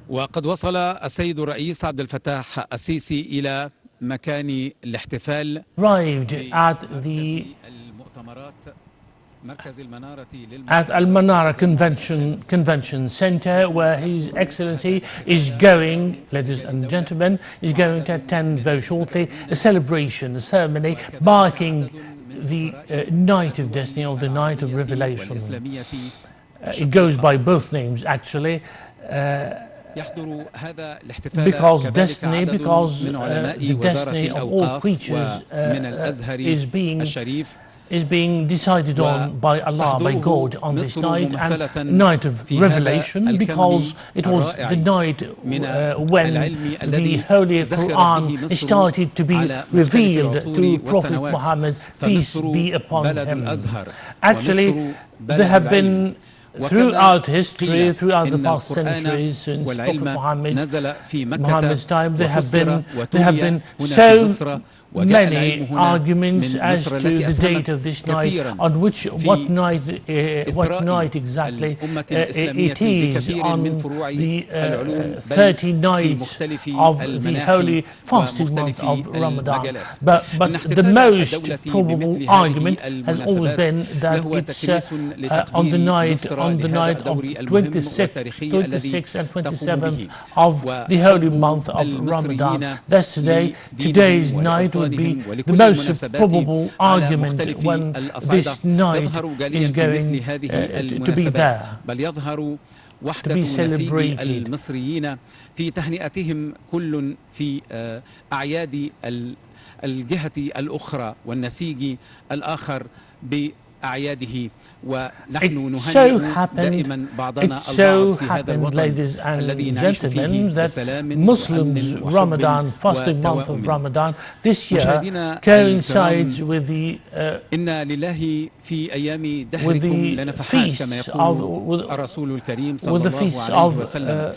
وقد وصل السيد الرئيس عبد الفتاح السيسي إلى مكان الاحتفال arrived at the المؤتمرات مركز المنارة at Al Manara Convention Center, where His Excellency is going, ladies and gentlemen, is going to attend very shortly a celebration, a ceremony marking the Night of Destiny or the Night of Revelation. It goes by both names actually. Because destiny, because the destiny of all creatures is being decided on by Allah, by God on this night, and night of revelation, because it was the night when the Holy Quran started to be revealed to Prophet Muhammad, peace be upon him. Actually, there have been throughout history, throughout the past centuries, since Prophet Muhammad's time, there have been so many arguments as to the date of this night, on what night exactly it is, on the 30 nights of the holy fasting month of Ramadan. But the most probable argument has always been that it's on the night of 26th and 27th of the holy month of Ramadan. That's today's night would be the most probable argument when this night is going to be there, to be celebrated. المصريين في تهنئتهم كل في أعياد الجهة الأخرى والنسيج الآخر بأعياده، ونحن نهنئ دائما بعضنا البعض في هذا الوطن الذي نعيش فيه بسلام Muslims Ramadan, fasting month of Ramadan, this year coincides with the إن لله في أيام دهركم لنفحات كما يقول الرسول الكريم صلى الله عليه وسلم.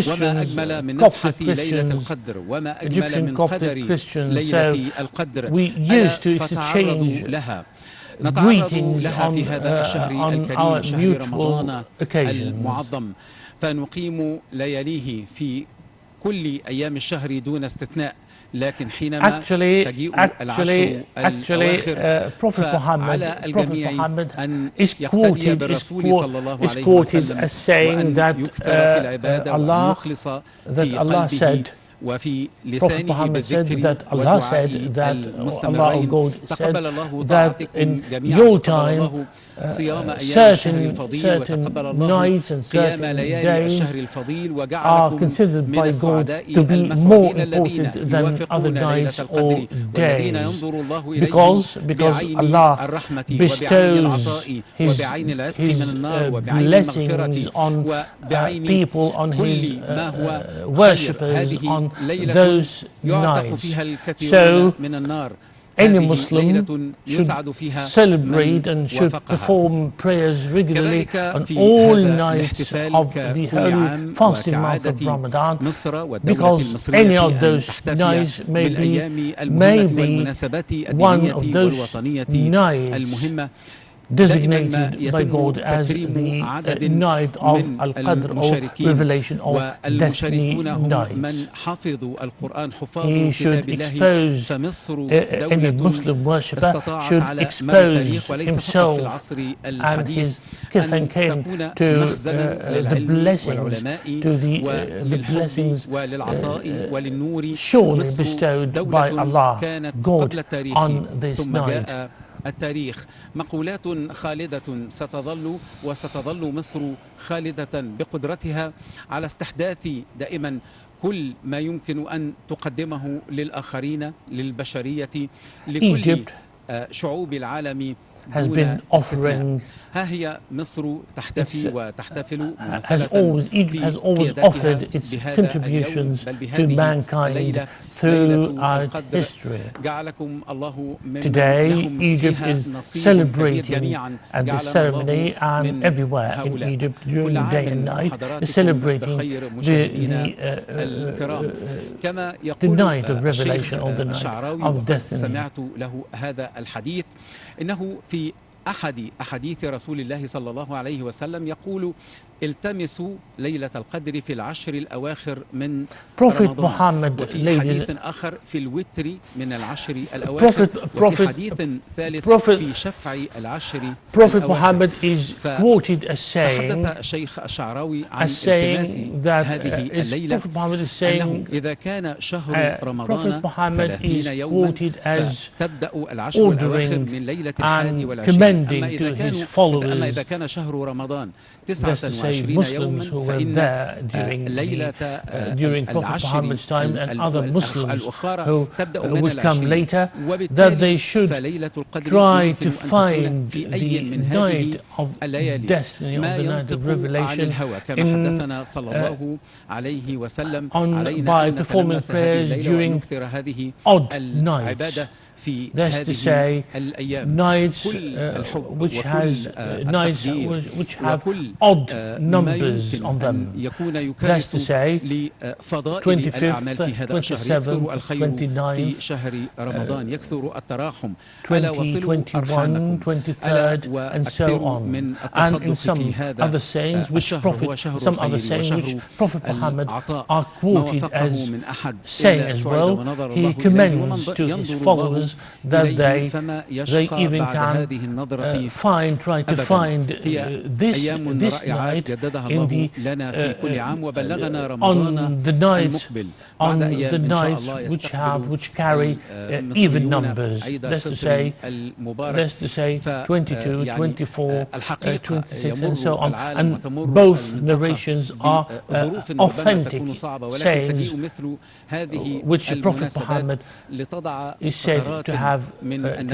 وما أجمل من نفحة ليلة القدر، وما أجمل من قدر ليلة القدر، ألا فتعرضوا لها. نتعرض لها في هذا الشهر الكريم، شهر رمضان المعظم، فنقيم لياليه في كل أيام الشهر دون استثناء. لكن حينما تجيء العشر الأواخر فعلى الجميع أن يقتدي بالرسول صلى الله عليه وسلم، وأن يكثر في العبادة وأن يخلص في قلبه وفي لسانه بالذكر والدعاء المستمرين. تقبل الله طاعتكم جميعا، تقبل الله صيام أيام الشهر الفضيل، وتقبل الله قيام ليالي الشهر الفضيل، وجعلكم من السعداء المسعودين الذين يوافقون ليلة القدر، والذين ينظر الله إليهم بعين الرحمة وبعين العطاء وبعين العتق من النار وبعين المغفرة وبعين كل ما هو خير. هذه ليلة يعتق فيها الكثيرون من النار. Any Muslim should celebrate and should perform prayers regularly on all nights of the holy fasting month of Ramadan, because any of those nights may be one of those nights designated by God as the night of Al-Qadr or Revelation or Destiny night. He should expose, any Muslim worshipper should expose himself and his kith and kin to the blessings, the blessings surely bestowed by Allah, God, on this night. التاريخ مقولات خالدة ستظل مصر خالدة بقدرتها على استحداث دائما كل ما يمكن أن تقدمه للآخرين، للبشرية، لكل شعوب العالم. Has been offering, ها هي مصر تحتفي وتحتفل Egypt has always offered its contributions to mankind throughout history. Today, Egypt is celebrating at this ceremony, and everywhere in Egypt during the day and night is celebrating the night of revelation, or the night of destiny. سمعت له هذا الحديث إنه في أحد أحاديث رسول الله صلى الله عليه وسلم يقول التمسوا ليلة القدر في العشر الأواخر من رمضان، وفي حديث آخر في الوتر من العشر الأواخر، وفي حديث ثالث في شفع العشر الأواخر. فحدث الشيخ الشعراوي عن التماس هذه الليلة أنه إذا كان شهر رمضان 30 يوما فتبدأ العشر الأواخر من ليلة 21. أما إذا كان شهر رمضان 29 يوما فإن ليلة العشر الأخرى تبدأ من العشرين، وبالتالي فليلة القدر يمكن أن تكون في أي من هذه الليالي ما ينطق عن الهوى كما حدثنا صلى الله عليه وسلم علينا أن نتلمس هذه الليلة ونكثر هذه العبادة في هذه الأيام. كل الحب وكل التقدير وكل ما يمكن أن يكون يكرس لفضائل الأعمال في هذا الشهر. يكثر الخير في شهر رمضان، يكثر التراحم، ألا وصلوا أرحامكم، ألا وأكثروا من التصدق في هذا الشهر. هو شهر الخير وشهر العطاء. ما وفقه من أحد إلا صعد ونظر الله إليه ينظر الله that they even can try to find this night in the nights which carry even numbers. That's to say 22, 24, 26 and so on. And both narrations are authentic sayings which Prophet Muhammad is said to have made and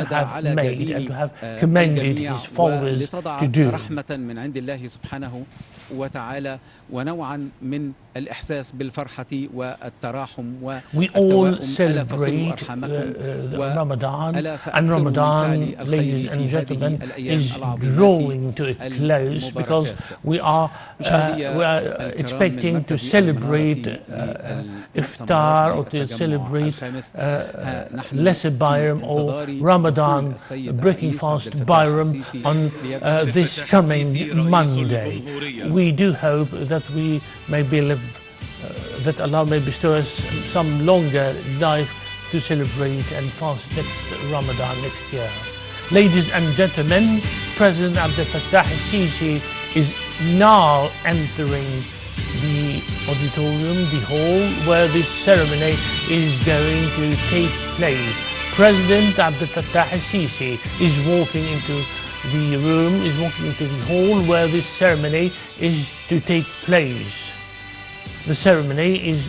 to have commended his followers to do. وتعالى ونوعا من الإحساس بالفرحة والتراحم We all celebrate Ramadan, and Ramadan, ladies and gentlemen, is drawing to a close because we are expecting to celebrate Iftar or to celebrate Lesser Bayram or Ramadan, Breaking Fast Bayram on this coming Monday. We do hope that we may that Allah may bestow us some longer life to celebrate and fast next Ramadan next year. Ladies and gentlemen, President Abdel Fattah al-Sisi is now entering the auditorium, the hall where this ceremony is going to take place. President Abdel Fattah al-Sisi is walking into the room, is walking into the hall where this ceremony is to take place. The ceremony is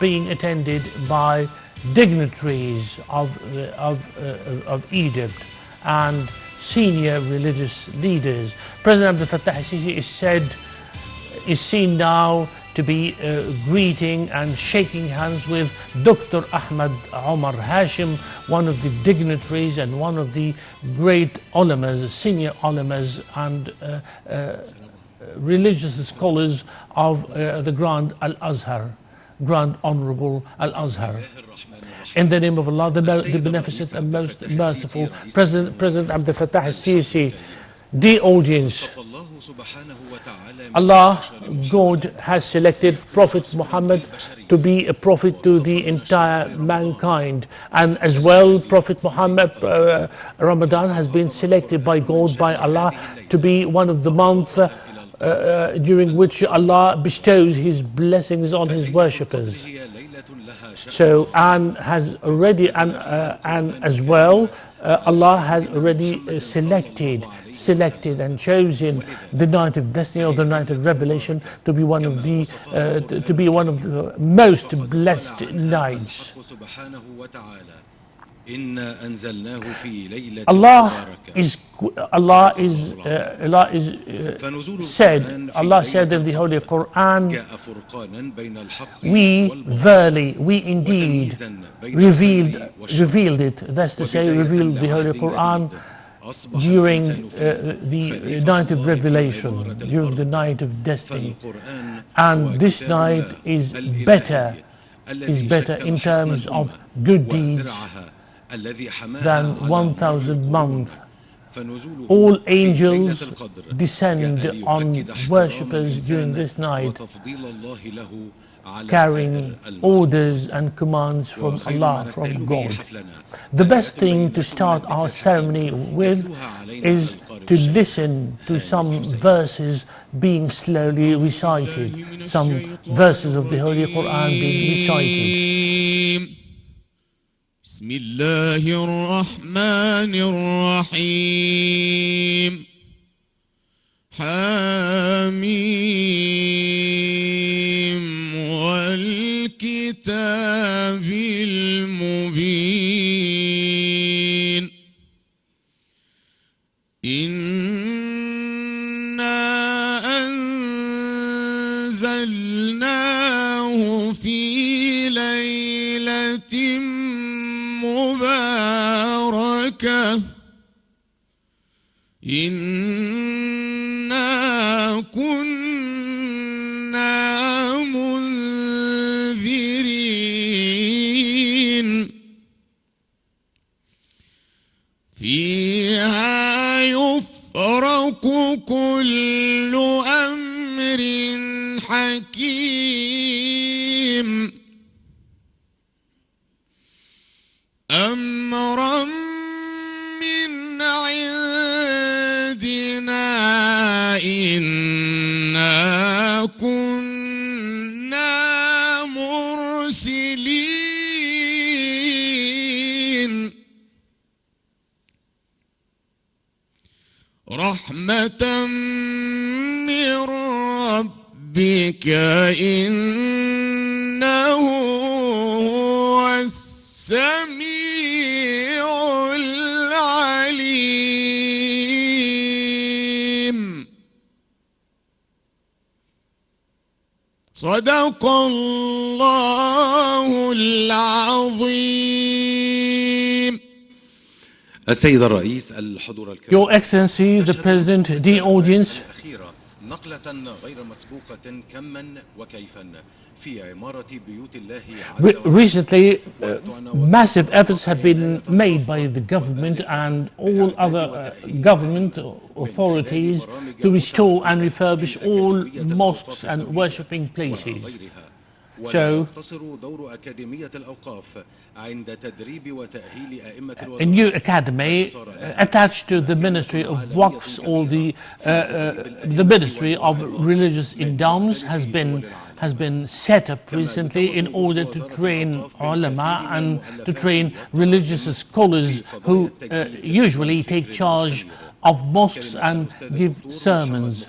being attended by dignitaries of Egypt and senior religious leaders. President Abdel Fattah al-Sisi is seen now to be greeting and shaking hands with Dr. Ahmad Omar Hashim, one of the dignitaries and one of the great ulamas, senior ulamas and religious scholars of the Grand Al-Azhar, Grand Honorable Al-Azhar. In the name of Allah, the Beneficent and Most Merciful, President Abdel Fattah al-Sisi, dear audience, Allah, God has selected Prophet Muhammad to be a prophet to the entire mankind, and as well Prophet Muhammad, Ramadan has been selected by God, by Allah, to be one of the months during which Allah bestows His blessings on His worshippers. So, and as well, Allah has already selected and chosen the night of destiny or the night of revelation to be one of the most blessed nights. Allah said in the Holy Quran, we indeed revealed it, that's to say, revealed the Holy Quran during the night of revelation, during the night of destiny. And this night is better in terms of good deeds than 1,000 months. All angels descend on worshippers during this night, carrying orders and commands from Allah, from God. The best thing to start our ceremony with is to listen to some verses being slowly recited, some verses of the Holy Quran being recited. بسم الله الرحمن الرحيم حميم والكتاب المبين إنا أنزلناه في ليلة مباركة إنا كنا منذرين فيها يفرق كل أمر حكيم أمرا من عندنا إنا كنا مرسلين رحمة من ربك إنه هو السميع العليم صدق الله العظيم. السيد الرئيس الحضور الكريم. Your Excellency, the President, the audience. نقلة غير مسبوقة كما وكيفا في عمارة بيوت الله Recently, massive efforts have been made by the government and all other government authorities to restore and refurbish all mosques and worshipping places. So, a new academy attached to the Ministry of Waqfs or the Ministry of Religious Endowments has been set up recently in order to train ulama and to train religious scholars who usually take charge of mosques and give sermons.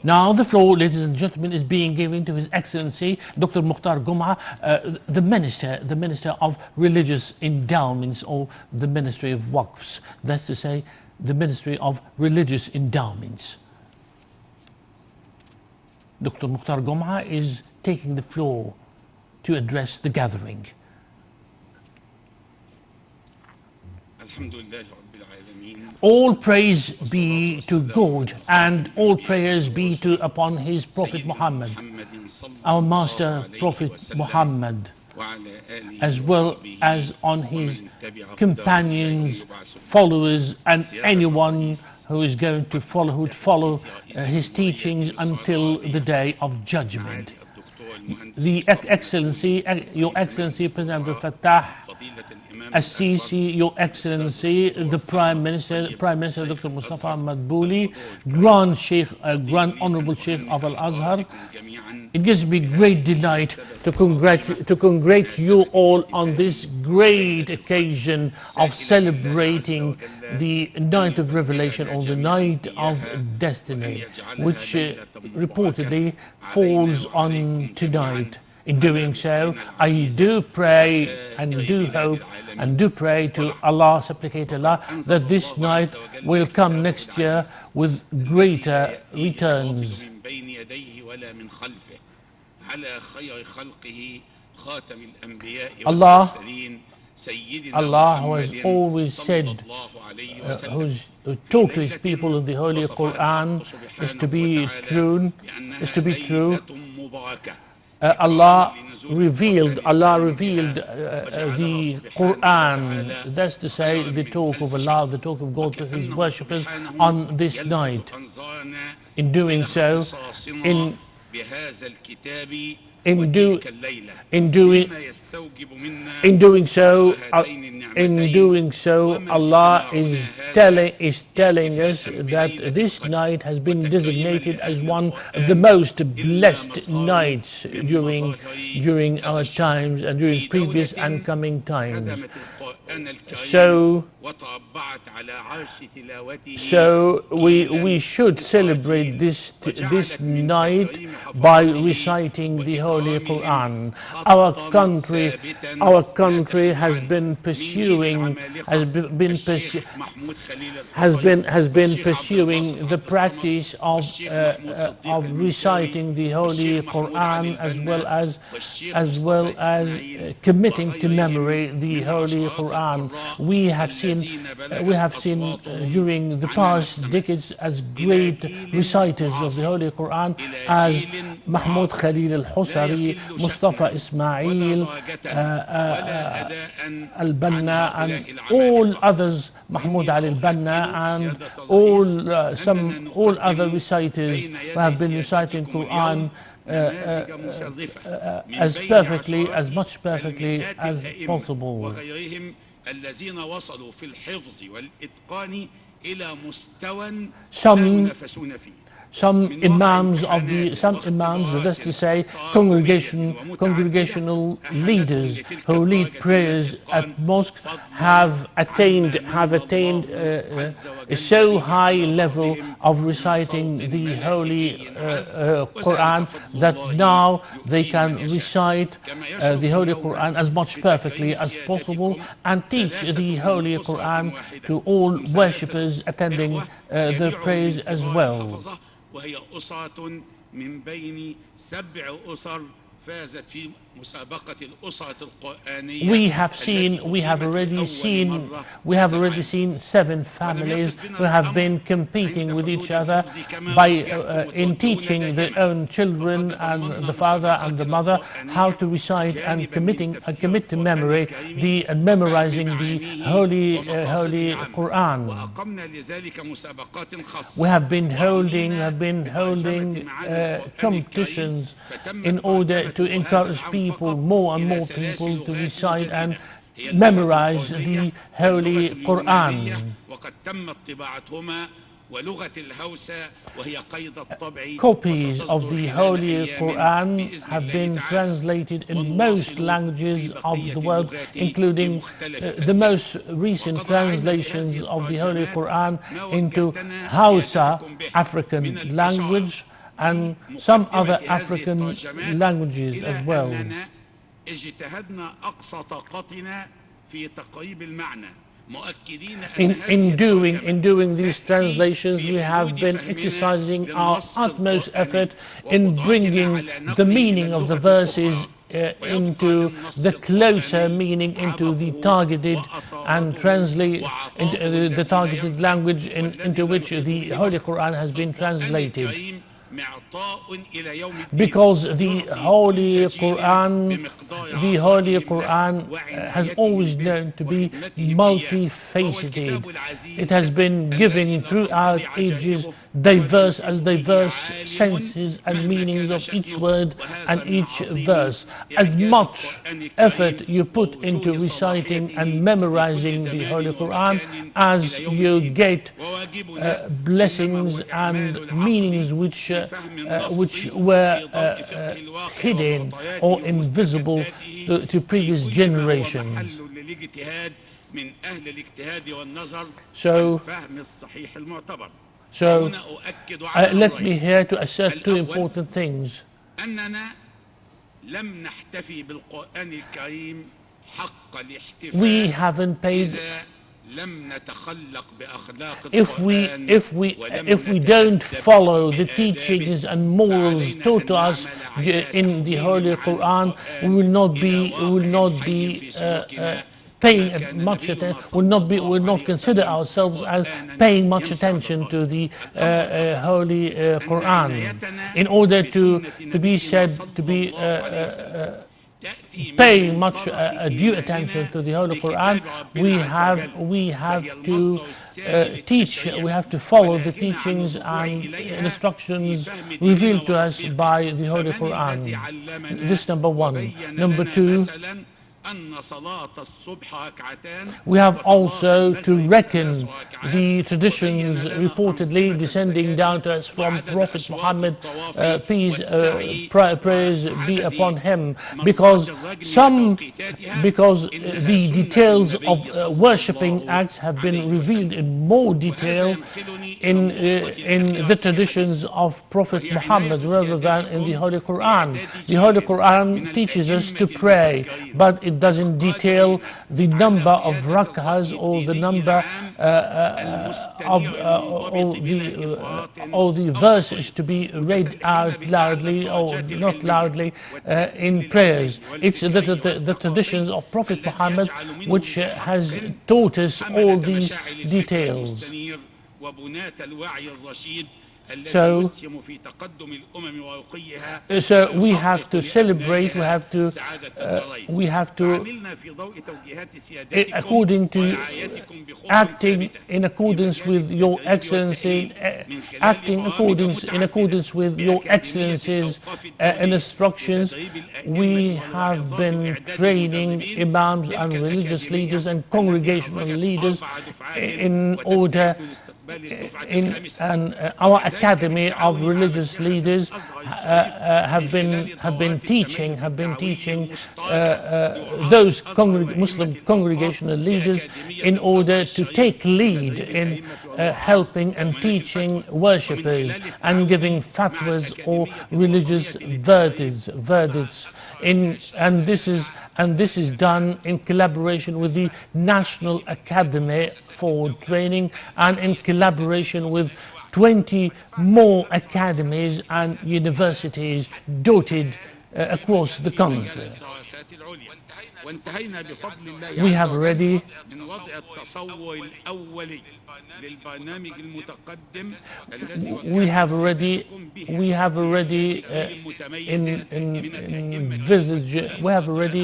Now the floor, ladies and gentlemen, is being given to His Excellency Dr. Mukhtar Gum'a, the Minister of Religious Endowments, or the Ministry of Waqfs. That's to say, the Ministry of Religious Endowments. Dr. Mukhtar Gum'a is taking the floor to address the gathering. All praise be to God and all prayers be upon His Prophet Muhammad, our Master Prophet Muhammad, as well as on his companions, followers, and anyone who is going to follow his teachings until the day of judgment. The Excellency, Your Excellency President Abdel Fattah As-Sisi, Your Excellency, the Prime Minister Dr. Mustafa Madbouli, Grand Honorable Sheikh of Al-Azhar. It gives me great delight to congratulate you all on this great occasion of celebrating the night of revelation, or the night of destiny, which reportedly falls on tonight. In doing so, I do pray and do hope and do pray to Allah, supplicate Allah, that this night will come next year with greater returns. Allah, who has always said, who talked to His people in the Holy Quran, is to be true. Allah revealed the Quran, that's to say the talk of Allah, the talk of God to His worshippers on this night. In doing so, in doing so, Allah is telling us that this night has been designated as one of the most blessed nights during our times and during previous and coming times. So we should celebrate this night by reciting the Holy Quran. Our country has been pursuing the practice of reciting the Holy Quran as well as committing to memory the Holy Quran. We have seen during the past decades as great reciters of the Holy Quran as Mahmoud Khalil al-Husari, Mustafa Ismail, al-Banna, and all others, Mahmoud Ali al-Banna, and all other reciters who have been reciting Quran as much perfectly as possible. الذين وصلوا في الحفظ والإتقان إلى مستوى ينافسون فيه. Some imams, that's to say, congregational leaders who lead prayers at mosques have attained a so high level of reciting the Holy Quran that now they can recite the Holy Quran as much perfectly as possible and teach the Holy Quran to all worshippers attending the prayers as well. وهي أسرة من بين 7 أسر فازت في مسابقة الأسرة القرآنية. We have already seen 7 families who have been competing with each other in teaching their own children and the father and the mother how to recite and commit to memory and memorizing the Holy Quran. We have been holding competitions in order to encourage more and more people to recite and memorize the Holy Quran. Copies of the Holy Quran have been translated in most languages of the world, including the most recent translations of the Holy Quran into Hausa, African language, and some other African languages as well. In doing these translations, we have been exercising our utmost effort in bringing the meaning of the verses into the closer meaning, into the targeted and the targeted language into which the Holy Quran has been translated. Because the Holy Quran has always known to be multifaceted. It has been given throughout ages diverse senses and meanings of each word and each verse. As much effort you put into reciting and memorizing the Holy Quran as you get blessings and meanings which were hidden or invisible to previous generations. So let me here to assert 2 important things. We haven't paid. If we don't follow the teachings and morals taught to us in the Holy Quran, we will not be paying much attention, will not consider ourselves as paying much attention to the Holy Quran. In order to be said to be paying much due attention to the Holy Quran, we have to teach, we have to follow the teachings and instructions revealed to us by the Holy Quran. This number one. Number two, we have also to reckon the traditions reportedly descending down to us from Prophet Muhammad, peace, praise be upon him, because the details of worshipping acts have been revealed in more detail in the traditions of Prophet Muhammad rather than in the Holy Quran. The Holy Quran teaches us to pray, but it doesn't detail the number of rak'ahs or the number or the verses to be read out loudly or not loudly in prayers. It's the traditions of Prophet Muhammad which has taught us all these details. So we have to celebrate, we have to according to acting in accordance with your excellency, in accordance with your excellency's instructions. We have been training imams and religious leaders and congregational leaders in order our academy of religious leaders have been teaching those Muslim congregational leaders in order to take lead in helping and teaching worshippers and giving fatwas or religious verdicts. And this is done in collaboration with the National Academy for Training and in collaboration with 20 more academies and universities dotted across the country. We have already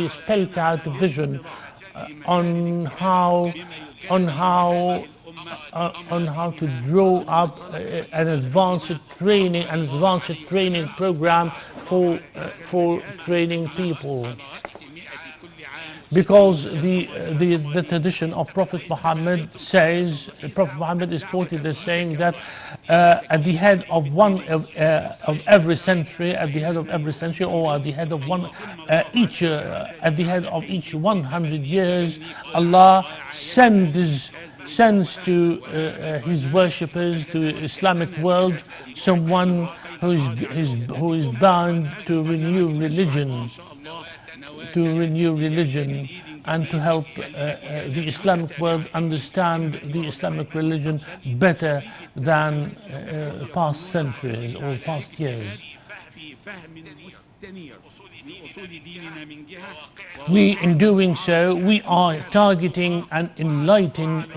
spelled out the vision on how to draw up an advanced training program for training people. Because the tradition of Prophet Muhammad says, Prophet Muhammad is quoted as saying that at the head of every century, or at the head of each 100 years, Allah sends to his worshippers, to the Islamic world, someone who is bound to renew religion and to help the Islamic world understand the Islamic religion better than past centuries or past years. In doing so, we are targeting an enlightened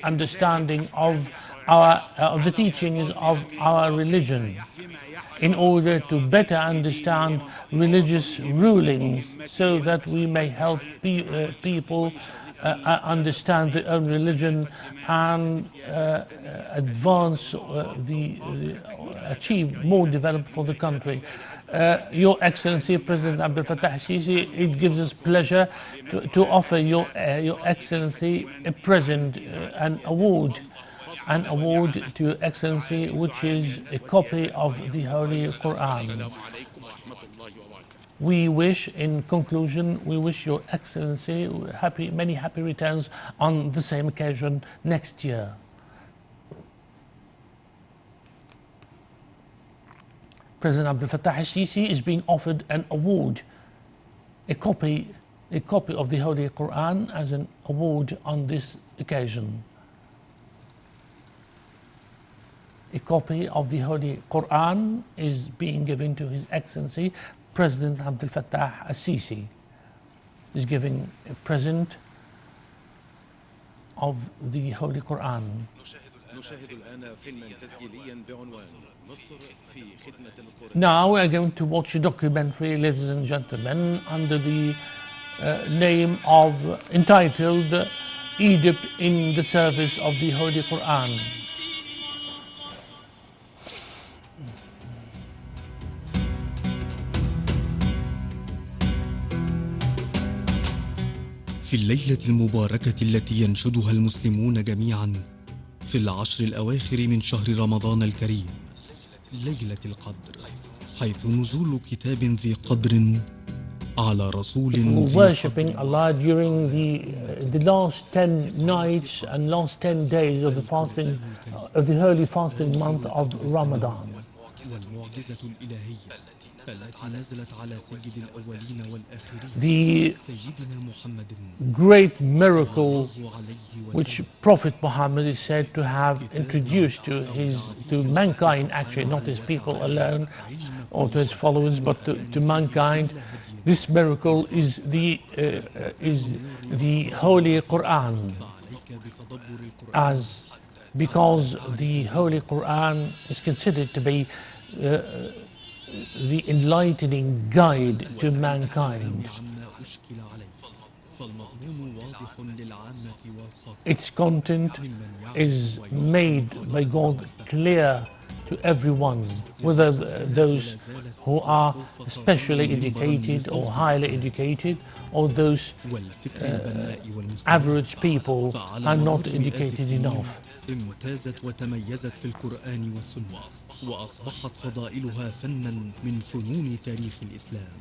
understanding of the teachings of our religion, in order to better understand religious rulings, so that we may help people understand their own religion and advance achieve more development for the country. Your Excellency President Abdel Fattah al-Sisi, it gives us pleasure to offer Your Excellency a present, an award to Your Excellency, which is a copy of the Holy Quran. We wish, in conclusion, we wish Your Excellency many happy returns on the same occasion next year. President Abdel Fattah al-Sisi is being offered an award, a copy of the Holy Quran as an award on this occasion. A copy of the Holy Quran is being given to His Excellency President Abdel Fattah al-Sisi. is giving a present of the Holy Quran. Now we are going to watch a documentary, ladies and gentlemen, under the name of, entitled Egypt in the Service of the Holy Quran. في الليلة المباركة التي ينشدها المسلمون جميعا في العشر الأواخر من شهر رمضان الكريم، ليلة القدر، حيث نزول كتاب ذي قدر على رسول ذي worshipping Allah during the last 10 nights and last 10 days of the fasting, of the holy fasting month of Ramadan. والمعجزة الإلهية التي نزلت على سيد الأولين والآخرين The سيدنا محمد great miracle which Prophet Muhammad is said to have introduced to mankind, actually not his people alone or to his followers, but to mankind. This miracle is the Holy Quran, because the Holy Quran is considered to be the enlightening guide to mankind. Its content is made by God clear to everyone, whether those who are especially educated or highly educated, or those average people are not educated enough. امتازت وتميزت في القرآن والسنة وأصبحت فضائلها فناً من فنون تاريخ الإسلام.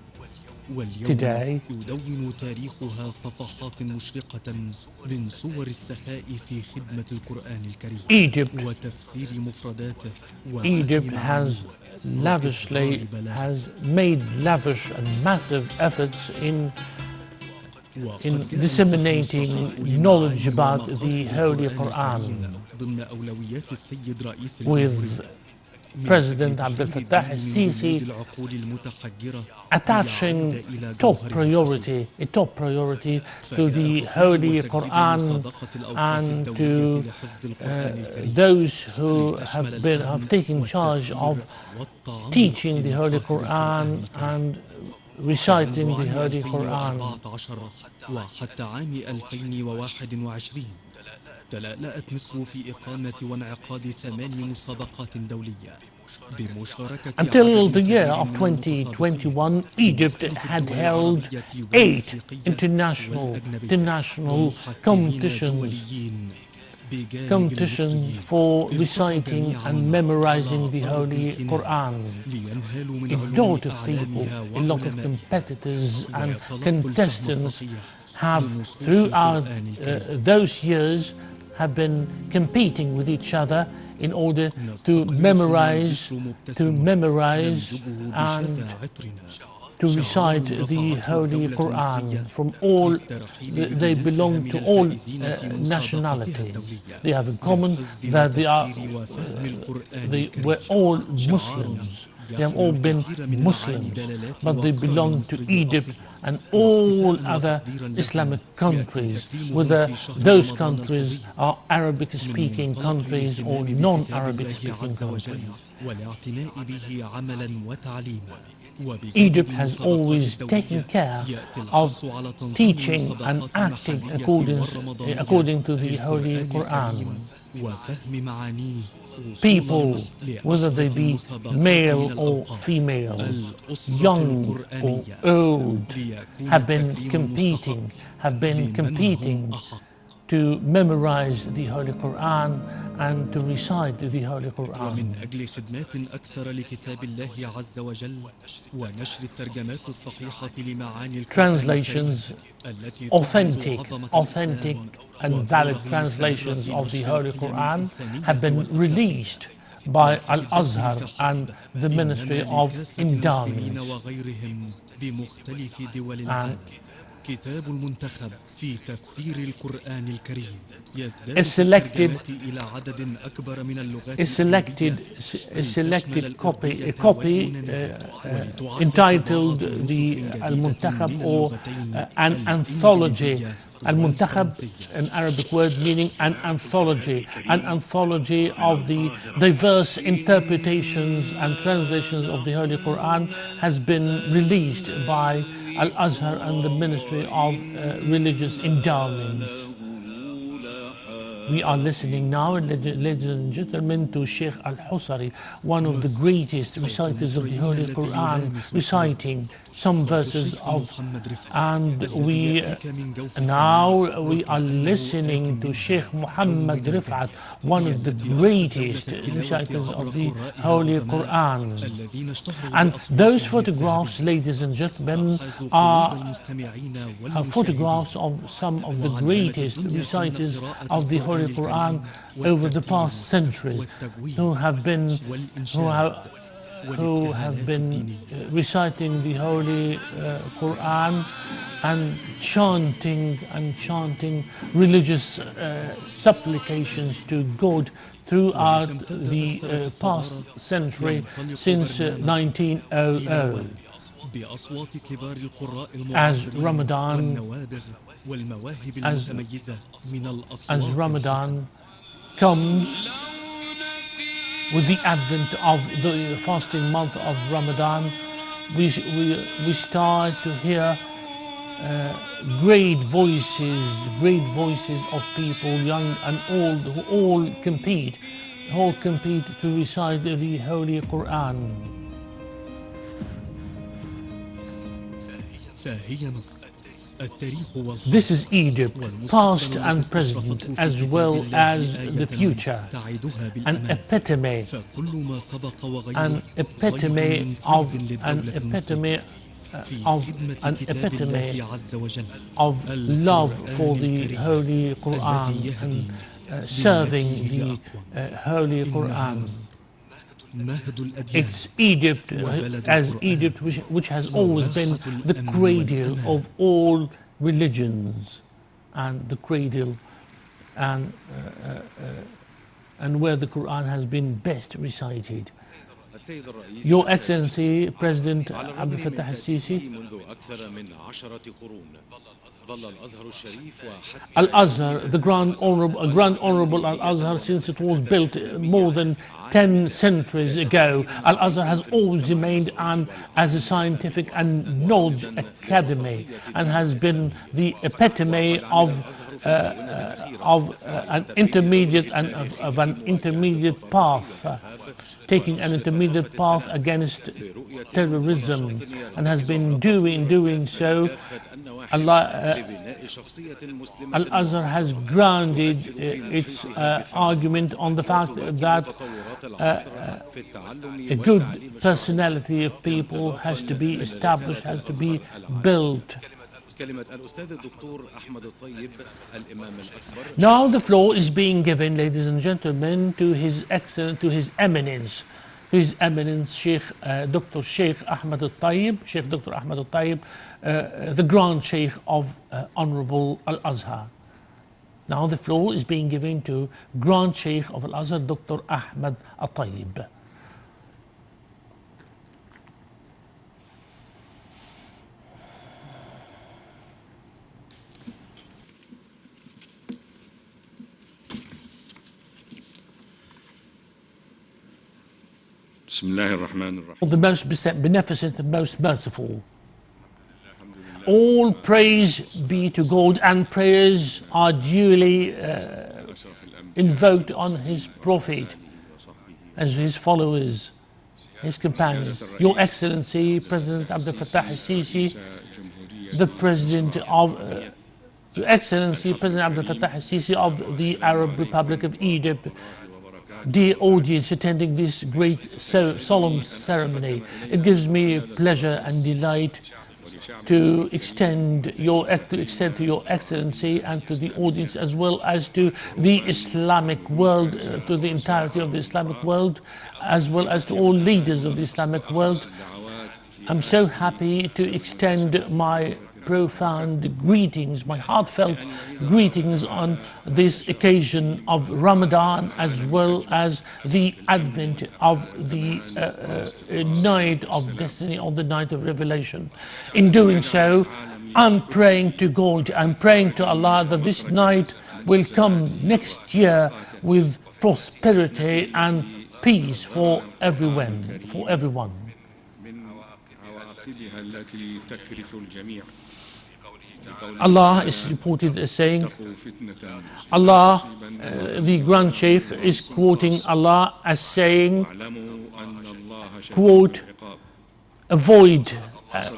واليوم يدون تاريخها صفحات مشرقة من صور السخاء في خدمة القرآن الكريم وتفسير مفرداته. Egypt has made lavish and massive efforts in disseminating knowledge about the Holy Quran, with President Abdel Fattah al-Sisi attaching a top priority to the Holy Quran and to those who have taken charge of teaching the Holy Quran and reciting the Holy Quran. وحتى عام 2021 تلألأت مصر في إقامة وانعقاد 8 مسابقات دولية بمشاركة. Until the year of 2021, Egypt had held 8 international competitions for reciting and memorizing the Holy Quran. A lot of people, a lot of competitors and contestants have throughout those years have been competing with each other in order to memorize and to recite the Holy Quran from all. They belong to all nationalities. They have in common that they were all Muslims. They have all been Muslims, but they belong to Egypt and all other Islamic countries, whether those countries are Arabic-speaking countries or non-Arabic-speaking countries. Egypt has always taken care of teaching and acting according to the Holy Quran. People, whether they be male or female, young or old, have been competing to memorize the Holy Quran and to recite the Holy Quran. ومن أجل خدمات أكثر لكتاب الله عز وجل ونشر الترجمات الصحيحة لمعاني translations, authentic and valid translations of the Holy Quran have been released by Al-Azhar and the Ministry of Endowments. And كتاب المنتخب في تفسير القرآن الكريم يزداد في الترجمة إلى عدد أكبر من اللغات selected copy entitled the Al-Muntakhab, or an anthology. Al-Muntakhab, an Arabic word meaning an anthology of the diverse interpretations and translations of the Holy Quran, has been released by Al-Azhar and the Ministry of Religious Endowments. We are listening now, ladies and gentlemen, to Sheikh Al-Husari, one of the greatest reciters of the Holy Quran, reciting some verses of, and now we are listening to Sheikh Muhammad Rifat, one of the greatest reciters of the Holy Quran. And those photographs, ladies and gentlemen, are photographs of some of the greatest reciters of the Holy Quran over the past centuries, who have been reciting the Holy Quran and chanting religious supplications to God throughout the past century since 1900. As Ramadan comes, with the advent of the fasting month of Ramadan, we start to hear great voices of people, young and old, who all compete to recite the Holy Quran. This is Egypt, past and present, as well as the future, an epitome of love for the Holy Quran and serving the Holy Quran. It's Egypt, which has always been the cradle of all religions, and the cradle and where the Quran has been best recited. Your Excellency, President Abdel Fattah al-Sisi, Al-Azhar, the Grand Honorable Al-Azhar, since it was built more than 10 centuries ago, Al-Azhar has always remained as a scientific and knowledge academy, and has been the epitome of an intermediate path, taking an intermediate path against terrorism, and has been doing so. Al-Azhar has grounded its argument on the fact that a good personality of people has to be established, has to be built. Now the floor is being given, ladies and gentlemen, to His Eminence, Sheikh Dr. Sheikh Ahmed Al-Tayyib, the Grand Sheikh of Honorable Al-Azhar. Now the floor is being given to Grand Sheikh of Al-Azhar, Dr. Ahmed Al-Tayyib. The most beneficent and most merciful. All praise be to God, and prayers are duly invoked on His Prophet, as his followers, his companions. Your Excellency, President Abdel Fattah al-Sisi, Your Excellency, President Abdel Fattah al-Sisi of the Arab Republic of Egypt, dear audience attending this great solemn ceremony, it gives me pleasure and delight to extend to Your Excellency and to the audience, as well as to the Islamic world, to the entirety of the Islamic world, as well as to all leaders of the Islamic world. I'm so happy to extend my profound greetings, my heartfelt greetings on this occasion of Ramadan, as well as the advent of the night of destiny, on the night of revelation. In doing so, I'm praying to God, I'm praying to Allah that this night will come next year with prosperity and peace for everyone. Allah is reported as saying, Allah, the Grand Sheikh is quoting Allah as saying, quote, avoid,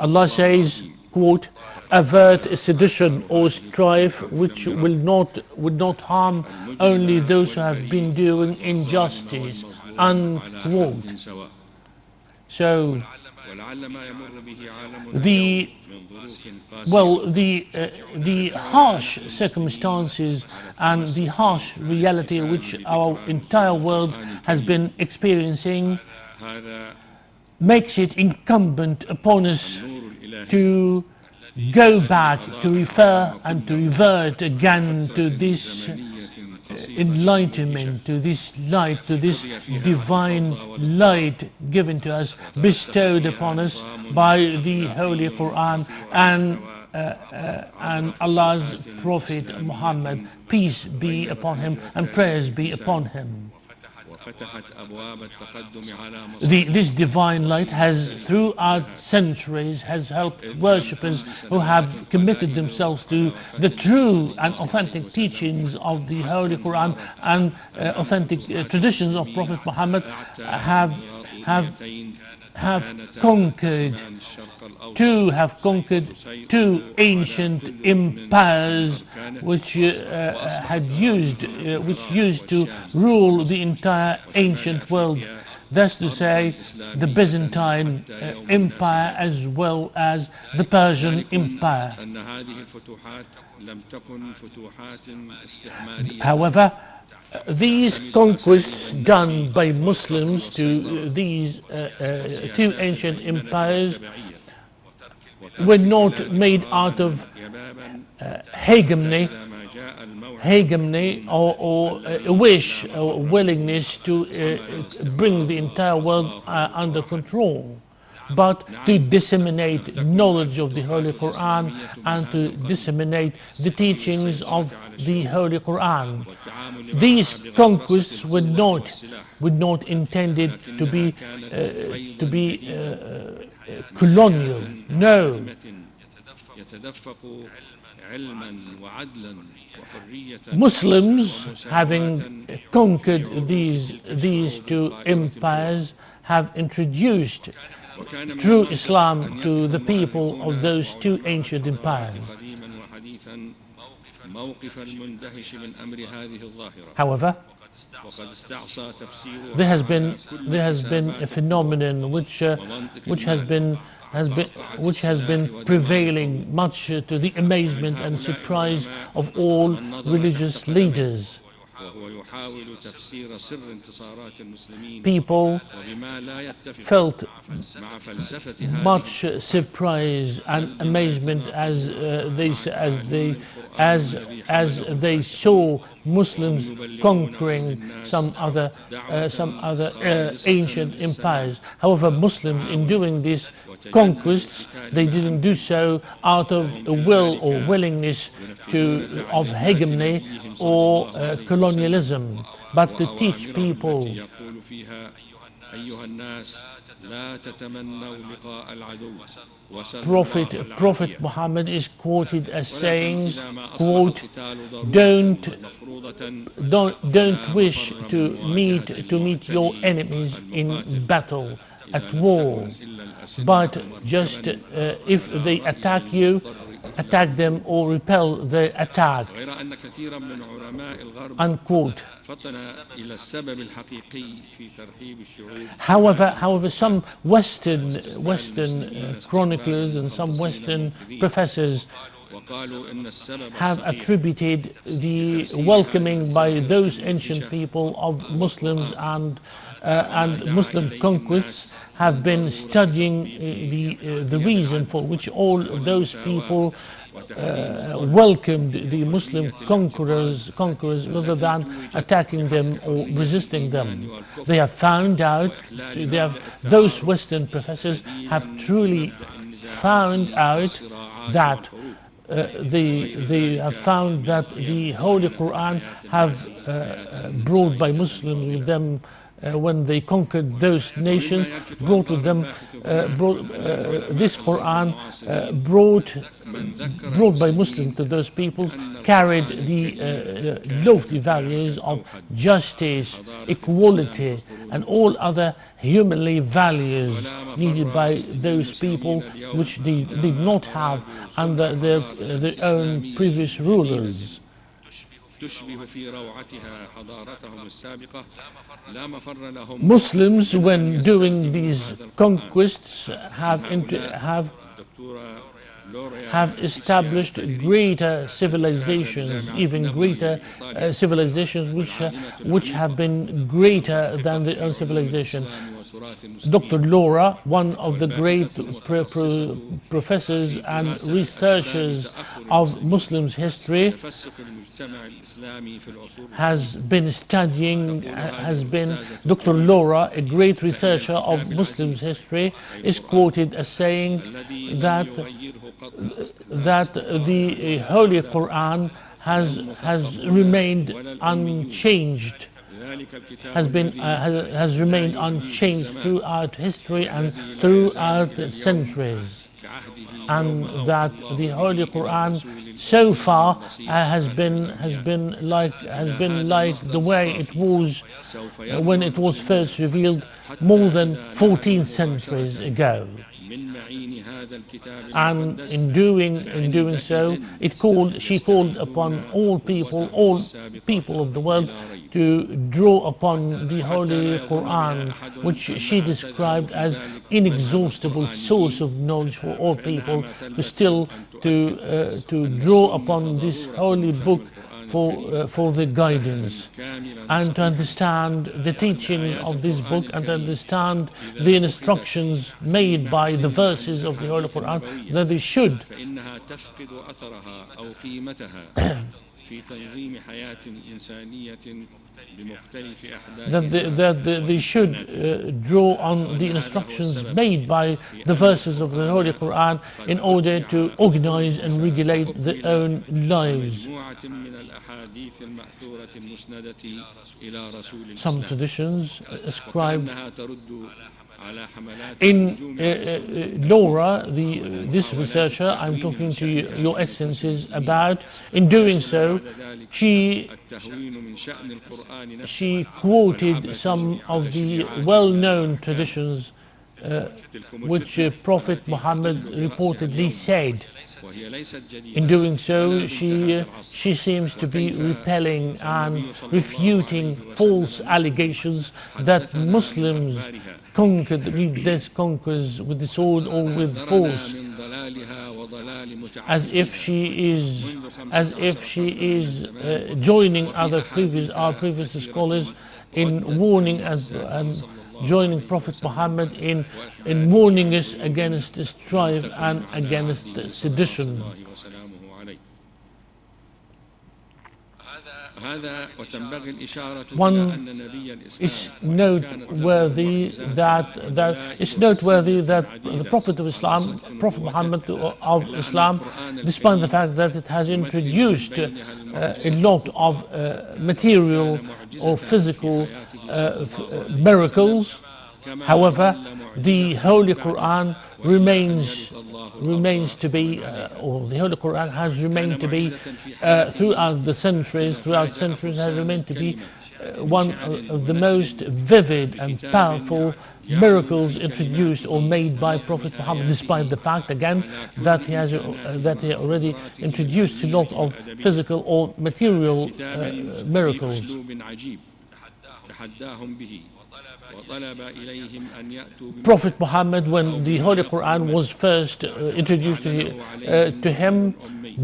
Allah says, quote, avert sedition or strife which would not harm only those who have been doing injustice, unquote. So the harsh circumstances and the harsh reality which our entire world has been experiencing makes it incumbent upon us to go back, to refer and to revert again to this enlightenment, to this light, to this divine light given to us, bestowed upon us by the Holy Quran and Allah's Prophet Muhammad, peace be upon him and prayers be upon him. This divine light has, throughout centuries, has helped worshippers who have committed themselves to the true and authentic teachings of the Holy Quran and authentic traditions of Prophet Muhammad have conquered two ancient empires which used to rule the entire ancient world. That's to say, the Byzantine Empire as well as the Persian Empire. However, these conquests done by Muslims to these two ancient empires were not made out of hegemony or a wish or willingness to bring the entire world under control, but to disseminate knowledge of the Holy Quran and to disseminate the teachings of the Holy Quran. These conquests were not intended to be colonial. No. Muslims, having conquered these two empires, have introduced true Islam to the people of those two ancient empires. However, there has been a phenomenon which has been prevailing, much to the amazement and surprise of all religious leaders. People felt much surprise and amazement as they saw Muslims conquering some other ancient empires. However, Muslims, in doing these conquests, they didn't do so out of a will or willingness of hegemony or colonialism, but to teach people. Prophet Muhammad is quoted as saying, quote, don't wish to meet your enemies in battle, at war, but just if they attack you, attack them or repel the attack, unquote. However, some Western chroniclers and some Western professors have attributed the welcoming by those ancient people of Muslims and Muslim conquests have been studying the reason for which all those people welcomed the Muslim conquerors rather than attacking them or resisting them. They have found out, those Western professors have truly found out that they have found that the Holy Quran have brought by Muslims with them when they conquered those nations, brought with them, this Quran brought by Muslims to those peoples, carried the lofty values of justice, equality, and all other humanly values needed by those people which they did not have under their own previous rulers. Muslims, when doing these conquests, have established greater civilizations, even greater civilizations which have been greater than their own civilization. Dr. Laura, one of the great professors and researchers of Muslims history, has been studying, Dr. Laura, a great researcher of Muslims history, is quoted as saying that the Holy Quran has remained unchanged, has remained unchanged throughout history and throughout the centuries, and that the Holy Quran so far has been like the way it was when it was first revealed more than 14 centuries ago. And in doing so, she called upon all people of the world to draw upon the Holy Quran, which she described as inexhaustible source of knowledge for all people, to draw upon this holy book for the guidance, and to understand the teachings of this book, and to understand the instructions made by the verses of the Holy Quran, that they should they should draw on the instructions made by the verses of the Holy Quran in order to organize and regulate their own lives. Some traditions ascribe in Laura, this researcher I'm talking to you, Your Excellencies, about, in doing so, she quoted some of the well-known traditions which Prophet Muhammad reportedly said. In doing so, she seems to be repelling and refuting false allegations that Muslims conquered with these conquers with the sword or with force, as if she is joining our previous scholars in warning and joining Prophet Muhammad in warning us against strife and against sedition. One is noteworthy that the Prophet of Islam, Prophet Muhammad of Islam, despite the fact that it has introduced a lot of material or physical miracles, however, the Holy Quran remains to be, or the Holy Quran has remained to be, throughout centuries has remained to be one of the most vivid and powerful miracles introduced or made by Prophet Muhammad, despite the fact again that he already introduced a lot of physical or material miracles. Prophet Muhammad, when the Holy Quran was first introduced to him,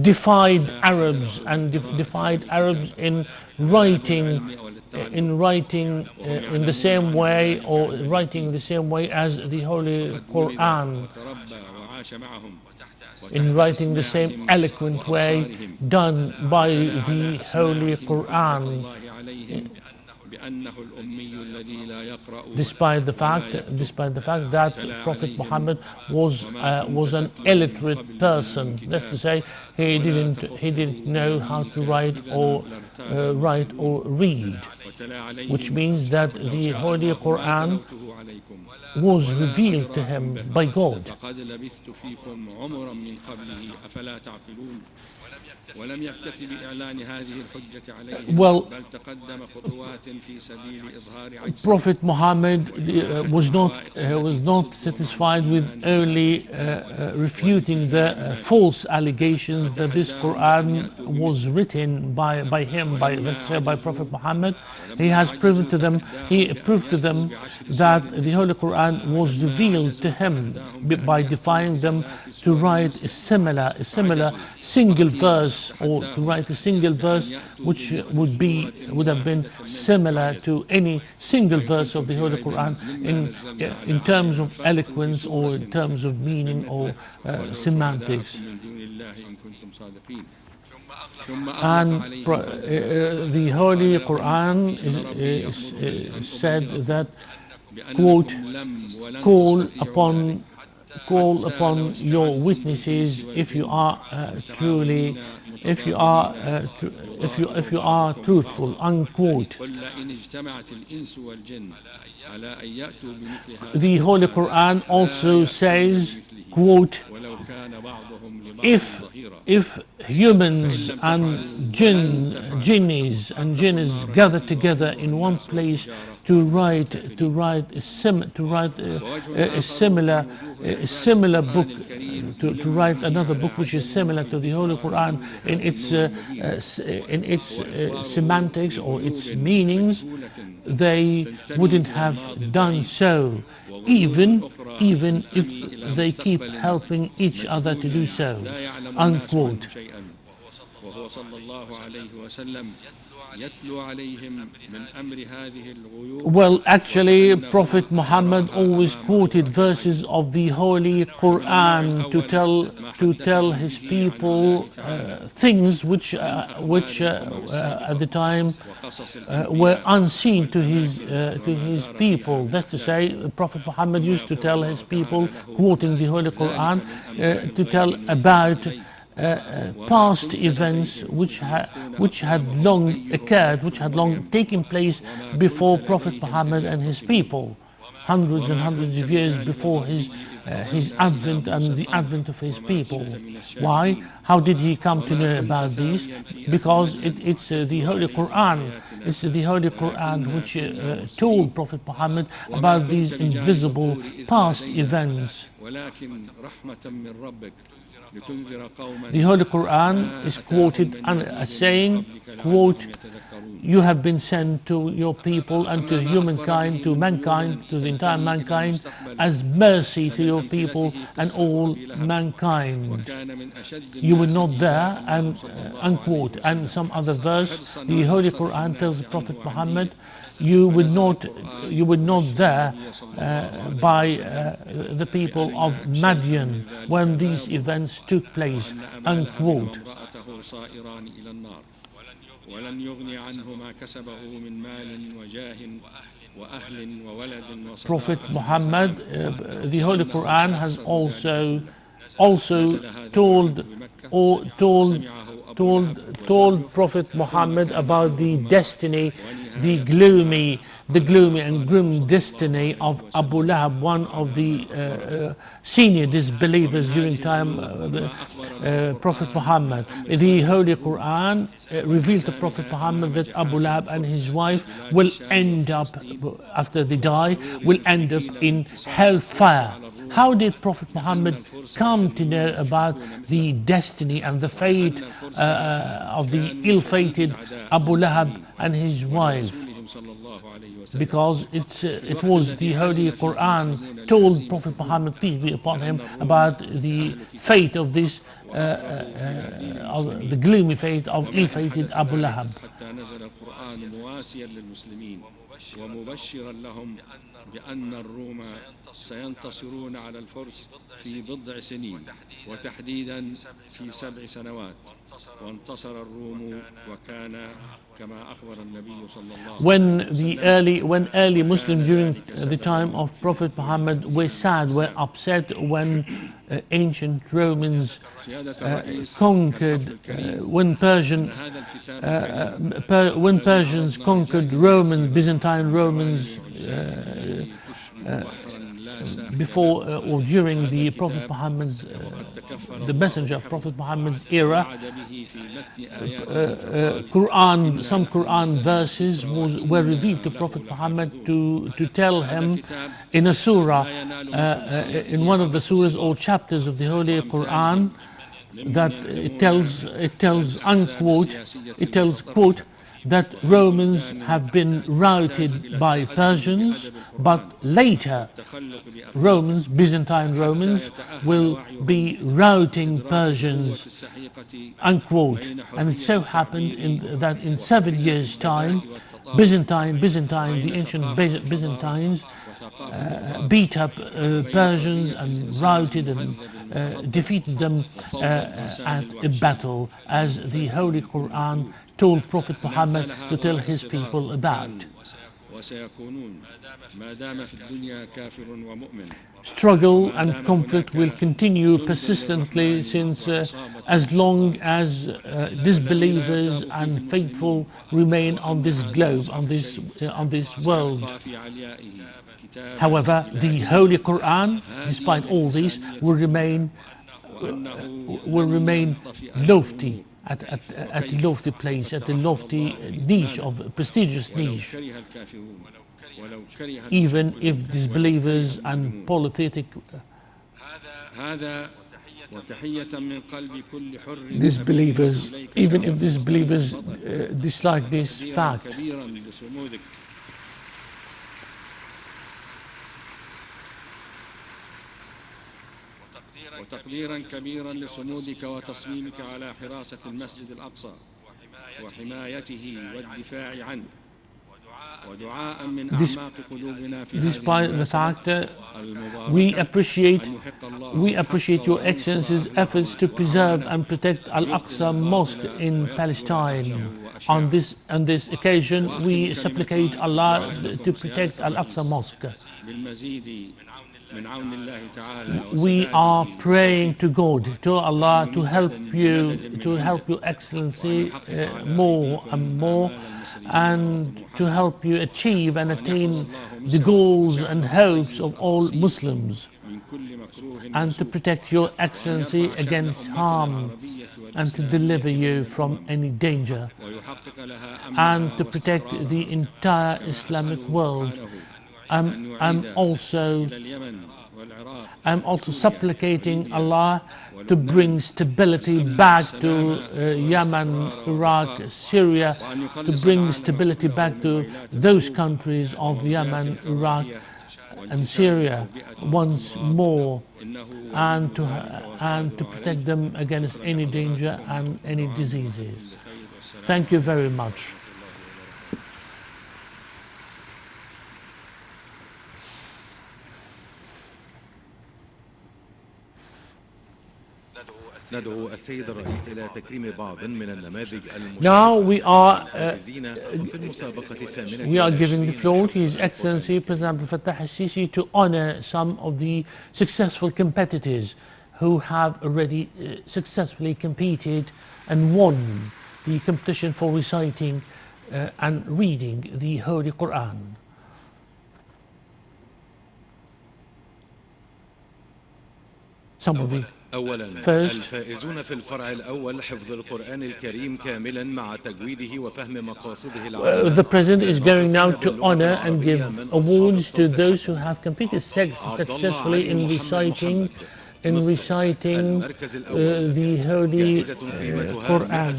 defied Arabs and defied Arabs in writing in the same way, or writing the same way as the Holy Quran, in writing the same eloquent way done by the Holy Quran, despite the fact that Prophet Muhammad was an illiterate person. That's to say, he didn't know how to write or read, which means that the Holy Quran was revealed to him by God. Well, Prophet Muhammad was not satisfied with only refuting the false allegations that this Quran was written by Prophet Muhammad. He proved to them that the Holy Quran was revealed to him by defying them to write a similar single verse, or to write a single verse which would have been similar to any single verse of the Holy Quran in terms of eloquence, or in terms of meaning, or semantics. And the Holy Quran is said that, quote, call upon your witnesses if you are truthful, unquote. The Holy Quran also says, quote, if humans and jinnis gather together in one place to write a similar book, to write another book which is similar to the Holy Quran in its semantics or its meanings, they wouldn't have done so, even if they keep helping each other to do so, unquote. Well, actually, Prophet Muhammad always quoted verses of the Holy Quran to tell his people things which at the time were unseen to his people. That's to say, Prophet Muhammad used to tell his people, quoting the Holy Quran, to tell about past events which had long occurred, which had long taken place before Prophet Muhammad and his people, hundreds and hundreds of years before his advent and the advent of his people. Why? How did he come to know about these? Because it's the Holy Quran. It's the Holy Quran which told Prophet Muhammad about these invisible past events. The Holy Quran is quoted as saying, quote, you have been sent to your people and to humankind, to mankind, to the entire mankind, as mercy to your people and all mankind. You were not there, and unquote. And some other verse, the Holy Quran tells the Prophet Muhammad, you were not there by the people of Madian when these events took place, unquote. Prophet Muhammad, the Holy Quran has also told Prophet Muhammad about the destiny, the gloomy and grim destiny of Abu Lahab, one of the senior disbelievers during time Prophet Muhammad. The Holy Quran revealed to Prophet Muhammad that Abu Lahab and his wife will end up, after they die, will end up in hellfire. How did Prophet Muhammad come to know about the destiny and the fate of the ill-fated Abu Lahab and his wife? because it was the Holy Quran told Prophet Muhammad, peace be upon him, about the fate of this, of the gloomy fate of ill-fated Abu Lahab. ومبشرا لهم بأن الروم سينتصرون على الفرس في بضع سنين وتحديدا في 7 سنوات وانتصر الروم وكان كما أخبر النبي صلى الله عليه وسلم. When early Muslims during the time of Prophet Muhammad were sad, were upset when ancient Romans conquered, when Persians conquered Byzantine Romans before or during the Prophet Muhammad's, the messenger of Prophet Muhammad's era. Some Quran verses were revealed to Prophet Muhammad to tell him in a surah, in one of the surahs or chapters of the Holy Quran, that it tells quote, that Romans have been routed by Persians, but later Byzantine Romans, will be routing Persians, unquote. And it so happened that in 7 years' time, the ancient Byzantines beat up Persians and routed and defeated them at a battle, as the Holy Quran told Prophet Muhammad to tell his people about. Struggle and conflict will continue persistently, since as long as disbelievers and faithful remain on this globe, on this world. However, the Holy Quran, despite all this, will remain lofty, at a lofty place, at a lofty niche, of a prestigious niche, even if disbelievers and politic disbelievers dislike this fact. وتقديرا كبيرا لصمودك وتصميمك على حراسة المسجد الأقصى وحمايته والدفاع عنه ودعاء من أعماق قلوبنا في Despite the fact that we appreciate Your Excellency's efforts to preserve and protect Al-Aqsa Mosque in Palestine. On this occasion, we supplicate Allah to protect Al-Aqsa Mosque. We are praying to God, to Allah, to help Your Excellency more and more, and to help you achieve and attain the goals and hopes of all Muslims, and to protect Your Excellency against harm, and to deliver you from any danger, and to protect the entire Islamic world. I'm also supplicating Allah to bring stability back to Yemen, Iraq, Syria, to bring stability back to those countries of Yemen, Iraq, and Syria once more, and to protect them against any danger and any diseases. Thank you very much. Now we are giving the floor to His Excellency President Abdel Fattah al-Sisi to honor some of the successful competitors who have already successfully competed and won the competition for reciting and reading the Holy Quran. Some of the First, the President is going now to honor and give awards to those who have competed successfully in reciting the Holy Quran.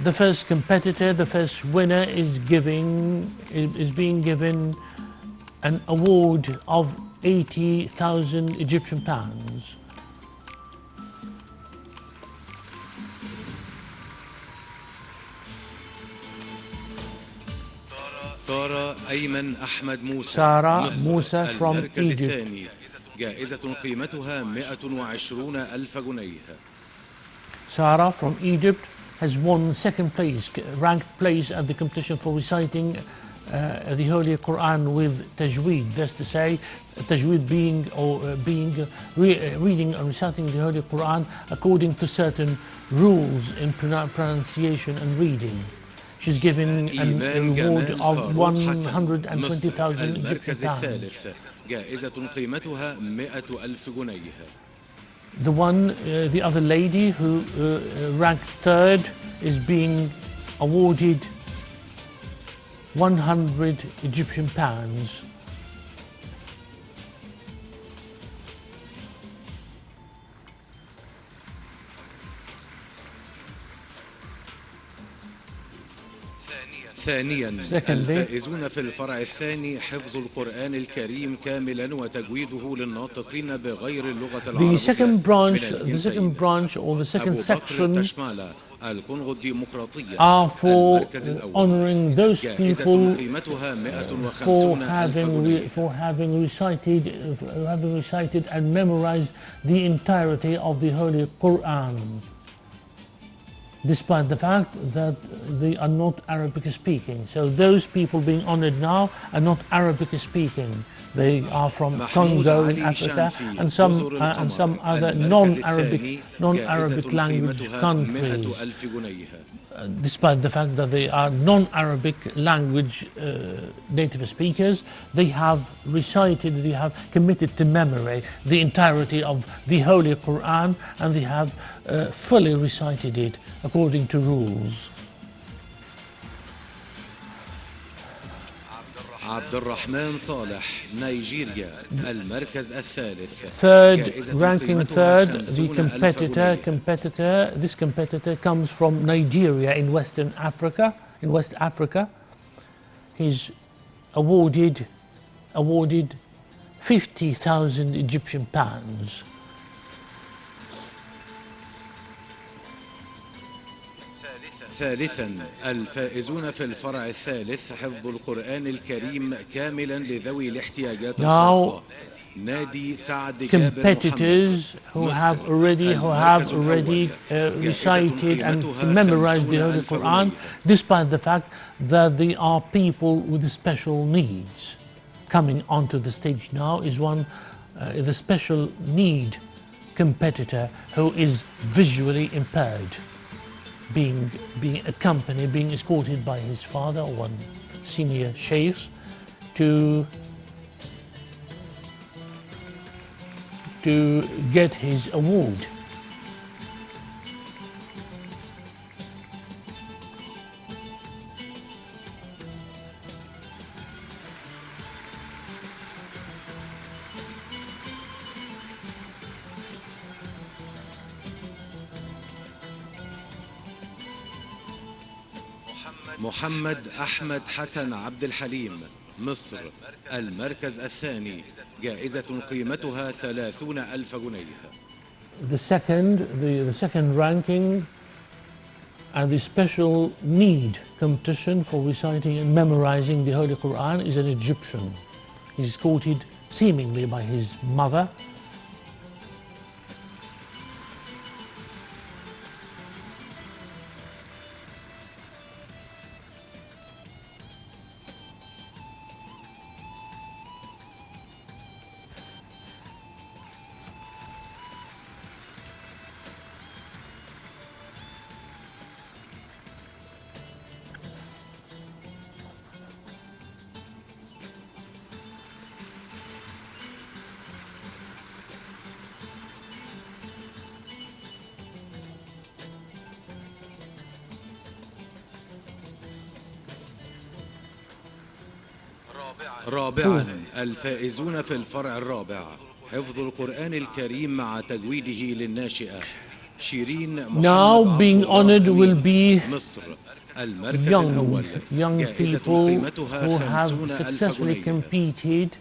the first competitor, the first winner is being given an award of 80,000 Egyptian pounds. سارة أيمن أحمد موسى Sarah Musa from المركز Egypt. الثاني جائزة قيمتها 120,000 جنيه. Sarah from Egypt has won second place, ranked place at the competition for reciting the Holy Quran with tajweed. That's to say, tajweed being reading and reciting the Holy Quran according to certain rules in pronunciation and reading. She's given an award of 120,000 Egyptian pounds. جائزة قيمتها 100,000 جنيه. The other lady who ranked third is being awarded 100 Egyptian pounds. ثانيا الفائزون في الفرع الثاني حفظ القرآن الكريم كاملا وتجويده للناطقين بغير اللغة العربية. The second branch or the second section الكونغو الديمقراطية are for honoring those people for having recited and memorized the entirety of the Holy Quran, despite the fact that they are not Arabic speaking. So those people being honored now are not Arabic speaking. They are from Congo in Africa and some other non-Arabic language countries. Despite the fact that they are non-Arabic language native speakers, they have committed to memory the entirety of the Holy Quran, and they have fully recited it according to rules. عبد الرحمن صالح نيجيريا المركز الثالث. Ranking third, the competitor comes from Nigeria in West Africa. He's awarded 50,000 Egyptian pounds. ثالثا الفائزون في الفرع الثالث حفظ القرآن الكريم كاملا لذوي الاحتياجات الخاصة. نادي سعد جابر competitors who have already recited and memorized the Holy Quran, despite the fact that they are people with special needs. Coming onto the stage now is the special need competitor who is visually impaired, being accompanied, being escorted by his father or one senior sheikh to get his award. محمد أحمد حسن عبد الحليم مصر المركز الثاني جائزة قيمتها 30,000 جنيه. The second ranking and the special need competition for reciting and memorizing the Holy Quran is an Egyptian. He's escorted seemingly by his mother. رابعا الفائزون في الفرع الرابع حفظ القرآن الكريم مع تجويده للناشئة. Now being honored will be young people who have successfully competed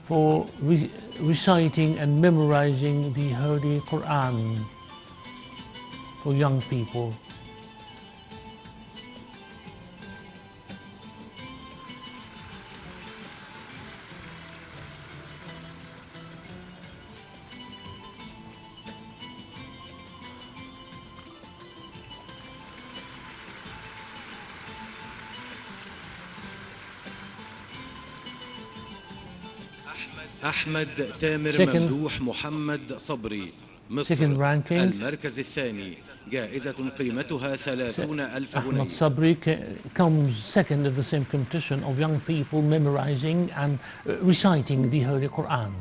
for reciting and memorizing the Holy Quran for young people. أحمد تامر ممدوح محمد صبري مصر المركز الثاني جائزة قيمتها 30,000 جنيه. Ahmad Sabri comes second at the same competition of young people memorizing and reciting the Holy Quran.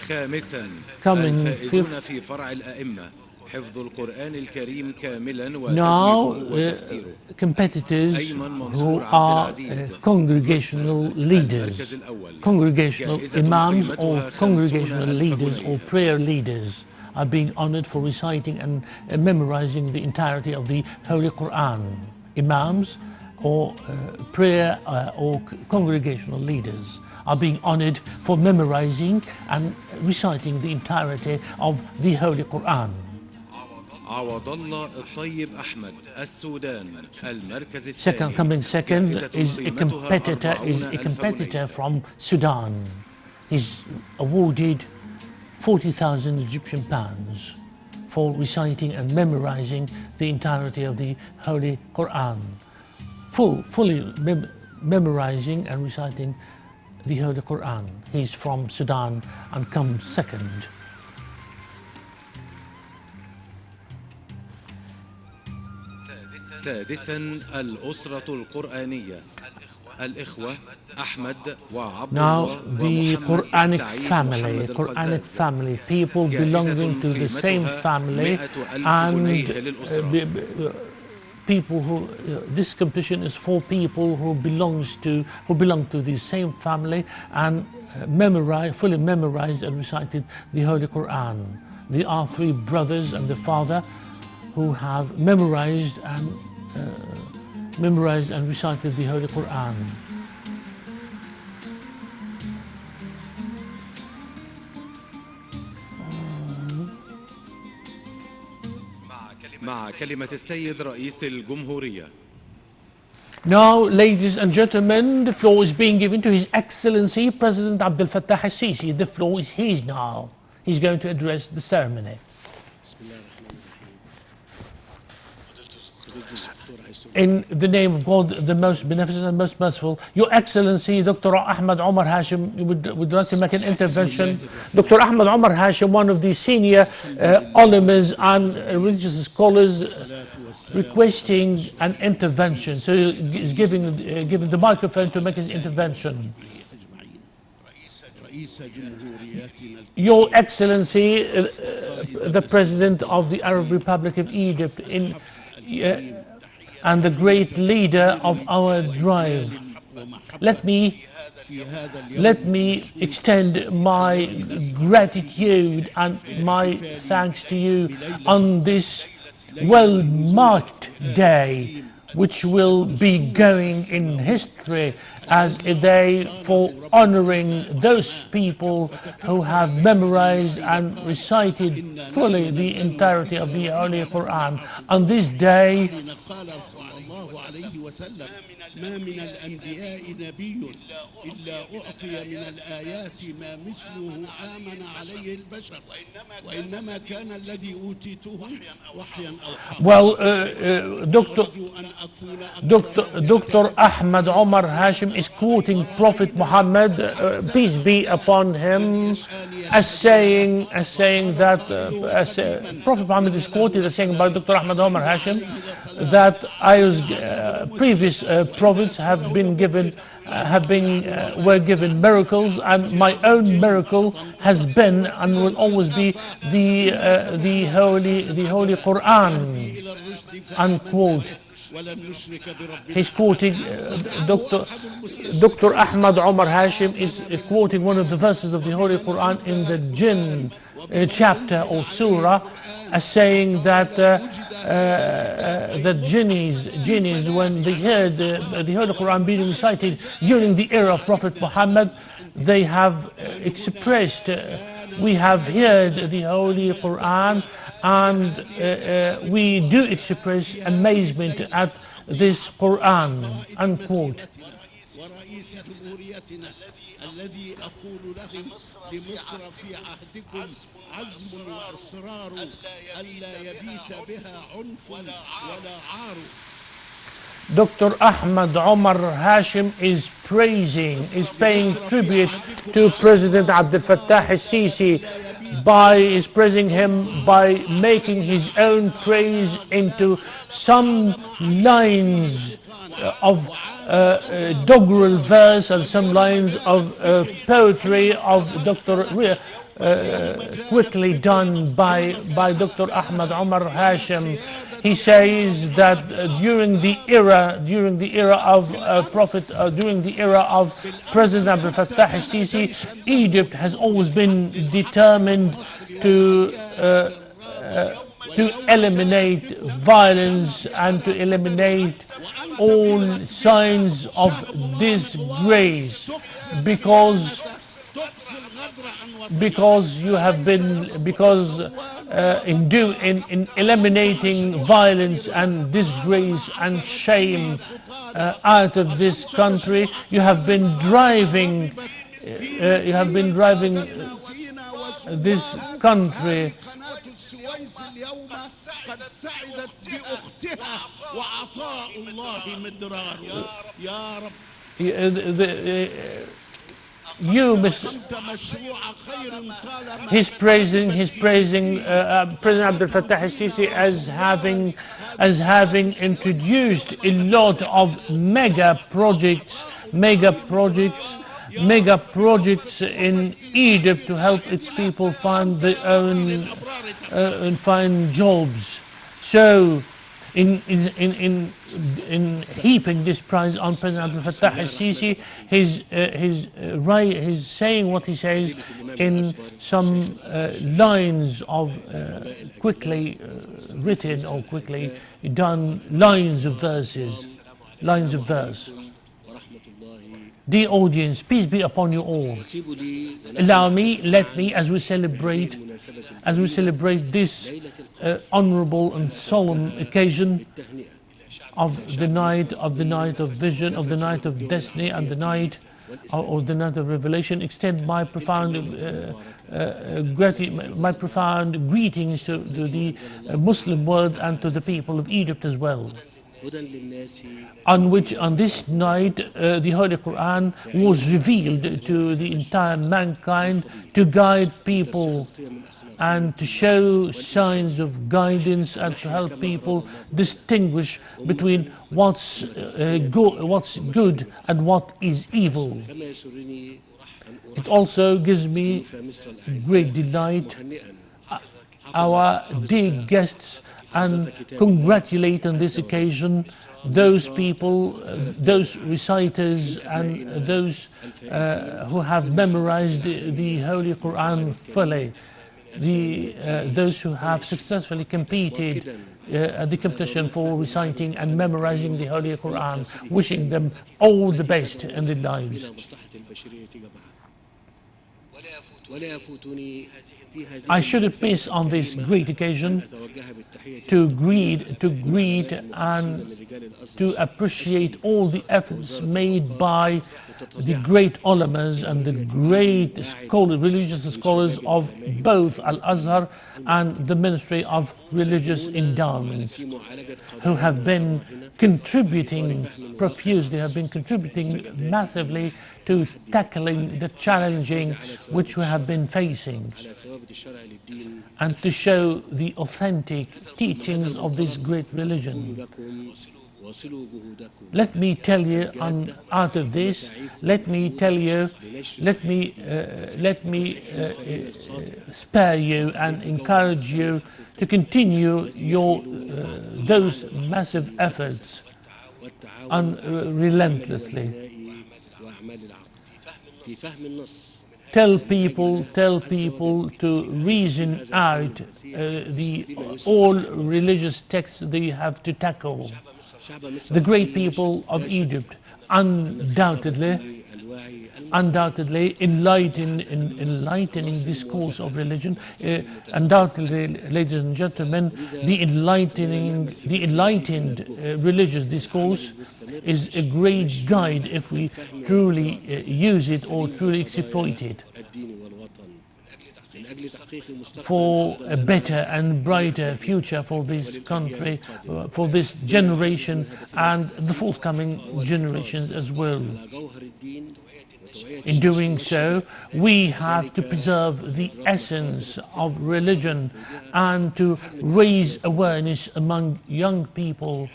خامسا الفائزون في فرع الأئمة حفظ القرآن الكريم كاملا وتفسيره. Competitors who are congregational leaders, congregational imams or congregational leaders or prayer leaders are being honored for reciting and memorizing the entirety of the Holy Quran. Imams or prayer or congregational leaders are being honored for memorizing and reciting the entirety of the Holy Quran. عوض الله الطيب أحمد السودان المركز الثاني. Coming second is a competitor from Sudan. He's awarded 40,000 Egyptian pounds for reciting and memorizing the entirety of the Holy Quran. Fully memorizing and reciting the Holy Quran. He's from Sudan and comes second. سادسا الأسرة القرآنية الإخوة أحمد وعبد Now the Quranic family, people belonging to the same family, and people who this competition is for people who belong to the same family and fully memorized and recited the Holy Quran. There are three brothers and the father who have memorized and recited the Holy Quran. مع كلمة السيد رئيس الجمهورية. Now, ladies and gentlemen, the floor is being given to His Excellency President Abdel Fattah al-Sisi. The floor is his now. He's going to address the ceremony. In the name of God, the most beneficent and most merciful, Your Excellency, Dr. Ahmed Omar Hashim, would like to make an intervention. Dr. Ahmed Omar Hashim, one of the senior ulamas and religious scholars, requesting an intervention. So he's giving the microphone to make his intervention. Your Excellency, the President of the Arab Republic of Egypt, and the great leader of our drive, let me extend my gratitude and my thanks to you on this well-marked day which will be going in history as a day for honoring those people who have memorized and recited fully the entirety of the Holy Quran. On this day, ما من الأنبياء نبي إلا أعطي من الآيات ما مثله آمن عليه البشر وإنما كان الذي أوتيته وحيا أو well, Dr. Ahmad Omar Hashim is quoting Prophet Muhammad, peace be upon him, as saying that Prophet Muhammad is quoted as saying by Dr. Ahmad Omar Hashim that previous prophets were given miracles, and my own miracle has been and will always be the Holy Quran, unquote. He's quoting Dr. Ahmad Omar Hashim is quoting one of the verses of the Holy Quran in the Jinn chapter or surah, as saying that the jinnis, when they heard the Holy Quran being recited during the era of Prophet Muhammad, they have expressed, we have heard the Holy Quran, and we do express amazement at this Quran, unquote. الذي أقول لهم لمصر في عهدكم عزم وإصرار ألا يبيت بها عنف ولا عار. Dr. Ahmad Omar Hashim is paying tribute to President Abdel Fattah al-Sisi is praising him by making his own praise into some lines of doggerel verse and some lines of poetry of quickly done by Dr. Ahmad Omar Hashim. He says that during the era of President Abdel Fattah al-Sisi, Egypt has always been determined to eliminate violence and to eliminate all signs of disgrace, because in eliminating violence and disgrace and shame out of this country, you have been driving this country قد سعدت بأختها وعطاء الله مدرار يا رب. He's praising President Abdel Fattah al-Sisi as having introduced a lot of mega projects in Egypt to help its people find their own and find jobs. So, in heaping this praise on President Abdel Fattah al-Sisi, he's saying what he says in some lines of quickly written or quickly done lines of verse. Dear audience, peace be upon you all. Let me, as we celebrate this honorable and solemn occasion of the night of vision, of the night of destiny, and the night or the night of revelation, extend my profound greetings to the Muslim world and to the people of Egypt as well. On this night the Holy Quran was revealed to the entire mankind to guide people and to show signs of guidance and to help people distinguish between what's good and what is evil. It also gives me great delight, our dear guests, and congratulate on this occasion those people, those reciters and those who have memorized the Holy Quran fully. those who have successfully competed at the competition for reciting and memorizing the Holy Quran, wishing them all the best in their lives. I shouldn't miss on this great occasion to greet and to appreciate all the efforts made by the great ulamas and the great religious scholars of both Al-Azhar and the Ministry of Religious Endowments, who have been contributing profusely, have been contributing massively to tackling the challenging which we have been facing, and to show the authentic teachings of this great religion. Let me tell you, out of this, let me spare you and encourage you to continue those massive efforts relentlessly. Tell people to reason out all religious texts they have to tackle. The great people of Egypt undoubtedly enlightening discourse of religion, undoubtedly, ladies and gentlemen, the enlightened religious discourse is a great guide if we truly use it or truly exploit it for a better and brighter future for this country, for this generation and the forthcoming generations as well. In doing so, we have to preserve the essence of religion and to raise awareness among young people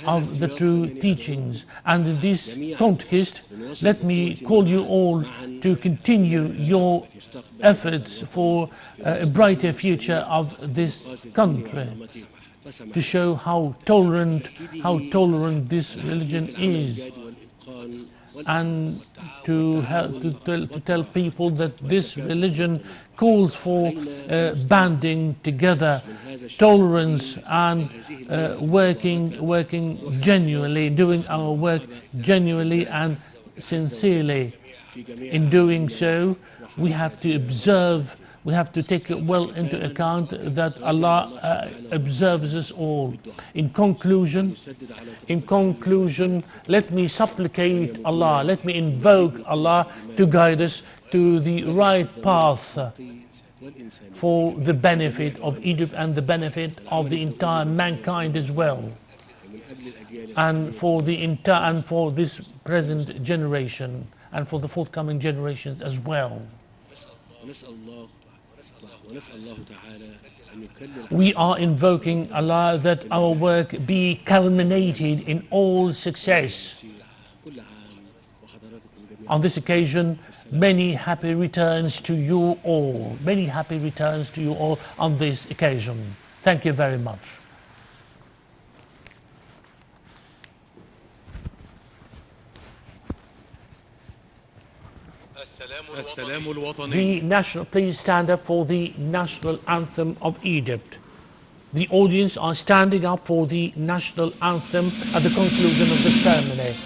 of the true teachings. And in this context, let me call you all to continue your efforts for a brighter future of this country, to show how tolerant this religion is, and to tell people that this religion calls for banding together, tolerance, and working genuinely, doing our work genuinely and sincerely. In doing so, we have to observe, we have to take well into account that Allah observes us all. In conclusion, let me supplicate Allah, let me invoke Allah to guide us to the right path for the benefit of Egypt and the benefit of the entire mankind as well, and for this present generation and for the forthcoming generations as well. We are invoking Allah that our work be culminated in all success. On this occasion, many happy returns to you all. Many happy returns to you all on this occasion. Thank you very much. Please stand up for the national anthem of Egypt. The audience are standing up for the national anthem at the conclusion of the ceremony.